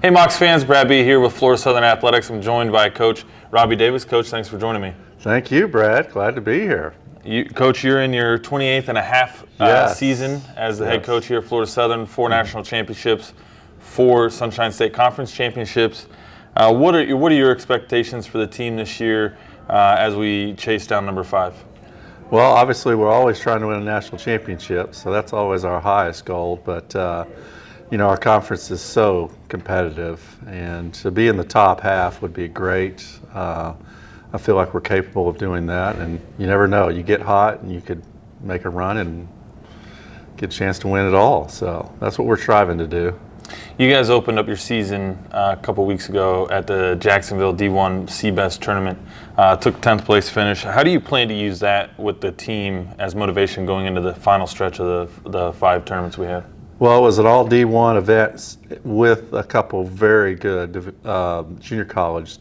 Hey Mocs fans, Brad B here with Florida Southern Athletics. I'm joined by Coach Robbie Davis. Coach, thanks for joining me. Thank you, Brad. Glad to be here. Coach, you're in your 28th and a half season as the head coach here at Florida Southern. 4 national championships, 4 Sunshine State Conference championships. What are your expectations for the team this year as we chase down number 5? Well, obviously we're always trying to win a national championship, so that's always our highest goal. But our conference is so competitive, and to be in the top half would be great. I feel like we're capable of doing that, and you never know. You get hot, and you could make a run and get a chance to win it all. So that's what we're striving to do. You guys opened up your season a couple weeks ago at the Jacksonville D1 CBEST tournament. Took 10th place finish. How do you plan to use that with the team as motivation going into the final stretch of the 5 tournaments we have? Well, it was an all D1 event with a couple very good junior college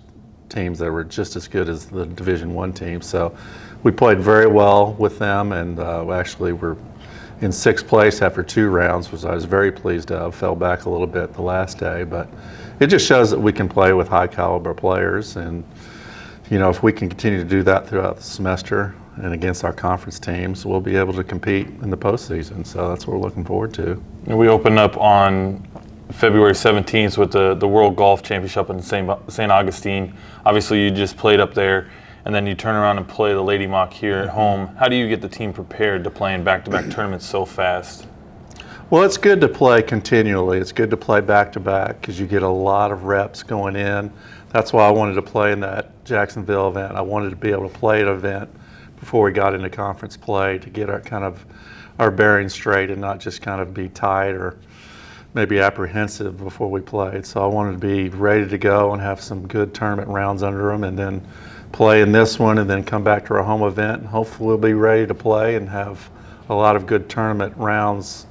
teams that were just as good as the Division I team. So we played very well with them, and we actually were in 6th place after 2 rounds, which I was very pleased of. Fell back a little bit the last day, but it just shows that we can play with high caliber players, and if we can continue to do that throughout the semester and against our conference teams, we'll be able to compete in the postseason. So that's what we're looking forward to. And we open up on February 17th with the World Golf Championship in St. Augustine. Obviously, you just played up there, and then you turn around and play the Lady Moc here at home. How do you get the team prepared to play in back-to-back tournaments so fast? Well, it's good to play continually. It's good to play back-to-back because you get a lot of reps going in. That's why I wanted to play in that Jacksonville event. I wanted to be able to play an event before we got into conference play to get our bearings straight and not just kind of be tight or maybe apprehensive before we played. So I wanted to be ready to go and have some good tournament rounds under them, and then play in this one and then come back to our home event, and hopefully we'll be ready to play and have a lot of good tournament rounds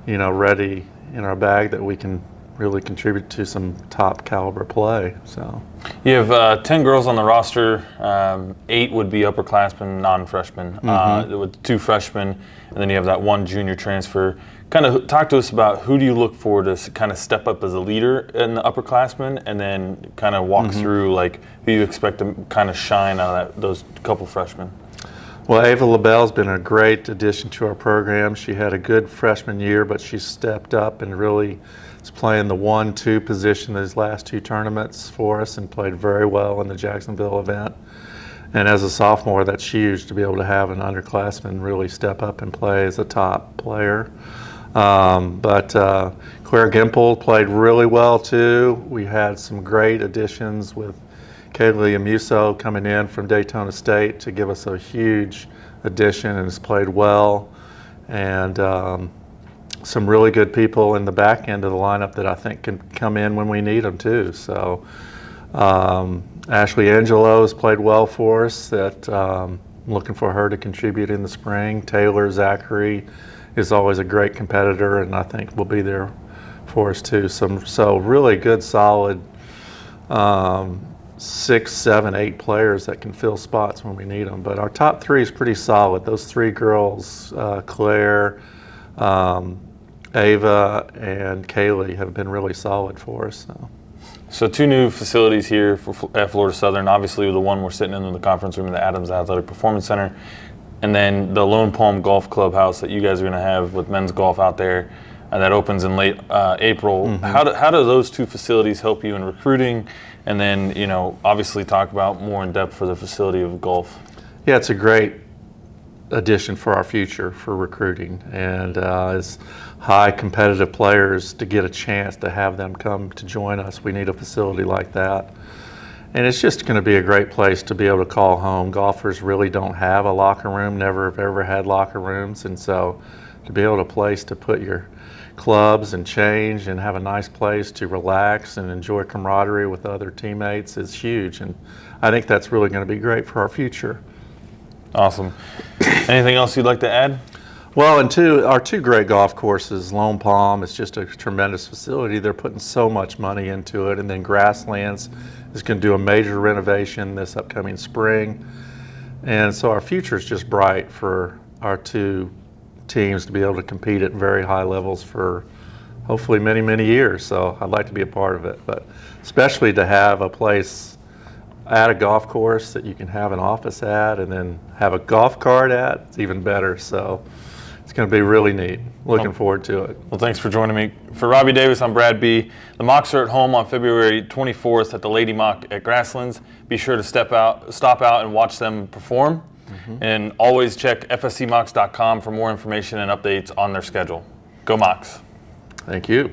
ready in our bag that we can really contribute to some top caliber play. So you have 10 girls on the roster. 8 would be upperclassmen, non-freshmen, with 2 freshmen, and then you have that 1 junior transfer. Kind of talk to us about who do you look for to kind of step up as a leader in the upperclassmen, and then kind of walk through who you expect to kind of shine out of those couple freshmen. Well, Ava LaBelle's been a great addition to our program. She had a good freshman year, but she stepped up and really is playing the 1-2 position these last 2 tournaments for us and played very well in the Jacksonville event. And as a sophomore, that's huge to be able to have an underclassman really step up and play as a top player. But Claire Gimple played really well too. We had some great additions with Kaylee Amuso coming in from Daytona State to give us a huge addition, and has played well. And some really good people in the back end of the lineup that I think can come in when we need them too. So Ashley Angelo has played well for us. I'm looking for her to contribute in the spring. Taylor Zachary is always a great competitor, and I think will be there for us too. So really good, solid 6, 7, 8 players that can fill spots when we need them. But our top 3 is pretty solid. Those 3 girls, Claire, Ava, and Kaylee, have been really solid for us. So 2 new facilities here at Florida Southern. Obviously, the one we're sitting in the conference room, the Adams Athletic Performance Center, and then the Lone Palm Golf Clubhouse that you guys are going to have with men's golf out there, and that opens in late April. How do those 2 facilities help you in recruiting? And then, obviously talk about more in depth for the facility of golf. Yeah, it's a great addition for our future for recruiting, and as high competitive players, to get a chance to have them come to join us, we need a facility like that. And it's just going to be a great place to be able to call home. Golfers really don't have a locker room, never have ever had locker rooms, and so to be able to place to put your clubs and change and have a nice place to relax and enjoy camaraderie with other teammates is huge, and I think that's really going to be great for our future. Awesome. Anything else you'd like to add? Well, and our 2 great golf courses, Lone Palm is just a tremendous facility. They're putting so much money into it, and then Grasslands is going to do a major renovation this upcoming spring, and so our future is just bright for our 2 teams to be able to compete at very high levels for hopefully many, many years. So I'd like to be a part of it, but especially to have a place at a golf course that you can have an office at and then have a golf cart at, it's even better. So it's going to be really neat. Looking forward to it. Well, thanks for joining me. For Robbie Davis, I'm Brad B. The Mocs are at home on February 24th at the Lady Mock at Grasslands. Be sure to stop out and watch them perform. And always check fscmocs.com for more information and updates on their schedule. Go Mocs. Thank you.